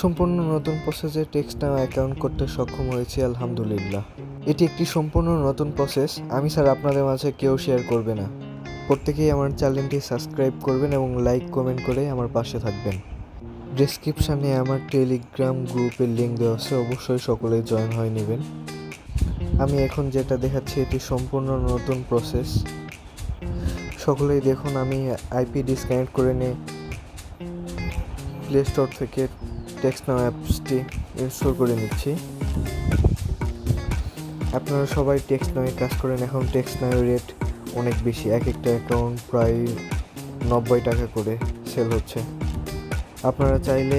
সম্পূর্ণ নতুন প্রসেসে টেক্সট নাও অ্যাকাউন্ট করতে সক্ষম হয়েছি, আলহামদুলিল্লাহ। এটি একটি সম্পূর্ণ নতুন প্রসেস, আমি স্যার আপনাদের মাঝে কেউ শেয়ার করবে না। প্রত্যেকেই আমার চ্যানেলটি সাবস্ক্রাইব করবেন এবং লাইক কমেন্ট করে আমার পাশে থাকবেন। ডেসক্রিপশানে আমার টেলিগ্রাম গ্রুপের লিঙ্ক দেওয়া আছে, অবশ্যই সকলেই জয়েন হয়ে নেবেন। আমি এখন যেটা দেখাচ্ছি এটি সম্পূর্ণ নতুন প্রসেস। সকলেই দেখুন, আমি আইপি ডিসকানেক্ট করে নিয়ে প্লে স্টোর থেকে টেক্সট নাও অ্যাপসটি ইনস্টল করে নিচ্ছি। আপনারা সবাই টেক্সট নাওয়ে কাজ করেন। এখন টেক্সট নাওয়ের রেট অনেক বেশি, এক একটা অ্যাকাউন্ট প্রায় 90 টাকা করে সেল হচ্ছে। আপনারা চাইলে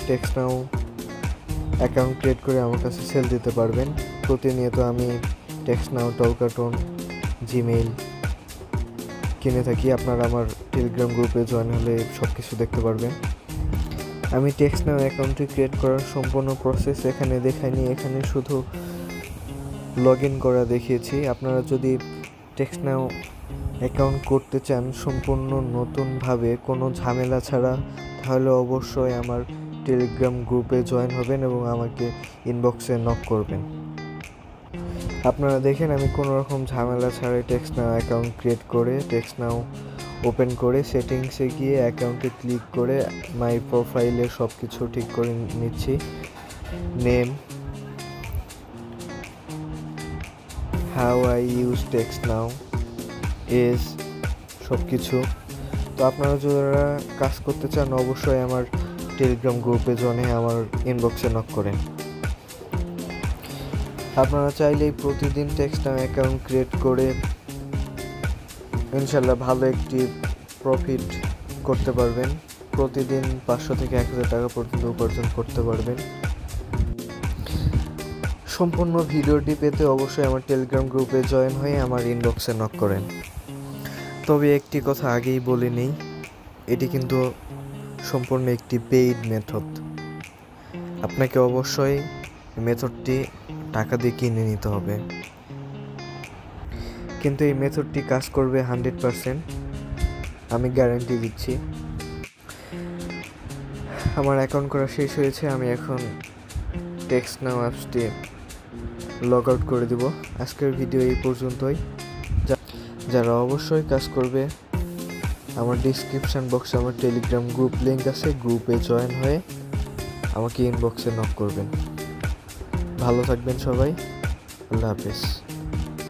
টেক্সট নাও অ্যাকাউন্ট ক্রিয়েট করে আমার কাছে সেল দিতে পারবেন। প্রতিনিয়ত আমি টেক্সট নাও, টলকার্টুন, জিমেইল কিনে থাকি। আপনারা আমার টেলিগ্রাম গ্রুপে জয়েন হলে সব কিছু দেখতে পারবেন। আমি টেক্সট নাও অ্যাকাউন্টটি ক্রিয়েট করার সম্পূর্ণ প্রসেস এখানে দেখাইনি, এখানে শুধু লগ ইন করা দেখিয়েছি। আপনারা যদি টেক্সট নাও অ্যাকাউন্ট করতে চান সম্পূর্ণ নতুনভাবে, কোনো ঝামেলা ছাড়া, তাহলে অবশ্যই আমার টেলিগ্রাম গ্রুপে জয়েন হবেন এবং আমাকে ইনবক্সে নক করবেন। আপনারা দেখেন আমি কোনো রকম ঝামেলা ছাড়াই টেক্সট নাও অ্যাকাউন্ট ক্রিয়েট করে টেক্সট নাও ওপেন করে সেটিংসে গিয়ে অ্যাকাউন্টে ক্লিক করে মাই প্রোফাইলে সব কিছু ঠিক করে নিচ্ছি। Name, how I use text now, age, সব কিছু। তো আপনারা যারা কাজ করতে চান অবশ্যই আমার টেলিগ্রাম গ্রুপে জয়েন হয়ে আমার ইনবক্সে নক করেন। আপনারা চাইলেই প্রতিদিন টেক্সট নাও অ্যাকাউন্ট ক্রিয়েট করে ইনশাল্লাহ ভালো একটি প্রফিট করতে পারবেন। প্রতিদিন 500 থেকে 1000 টাকা পর্যন্ত উপার্জন করতে পারবেন। সম্পূর্ণ ভিডিওটি পেতে অবশ্যই আমার টেলিগ্রাম গ্রুপে জয়েন হয়ে আমার ইনবক্সে নক করেন। তবে একটি কথা আগেই বলে নেই, এটি কিন্তু সম্পূর্ণ একটি পেইড মেথড। আপনাকে অবশ্যই মেথডটি টাকা দিয়ে কিনে নিতে হবে, কিন্তু এই মেথডটি কাজ করবে 100%, আমি গ্যারান্টি দিচ্ছি। আমার অ্যাকাউন্ট করা শেষ হয়েছে, আমি এখন টেক্সট নাও অ্যাপসটি লগ আউট করে দিব। আজকের ভিডিও এই পর্যন্তই। যারা অবশ্যই কাজ করবে আমার ডিসক্রিপশান বক্সে আমার টেলিগ্রাম গ্রুপ লিঙ্ক আছে, গ্রুপে জয়েন হয়ে আমাকে ইনবক্সে নক করবেন। ভালো থাকবেন সবাই, আল্লাহ হাফেজ।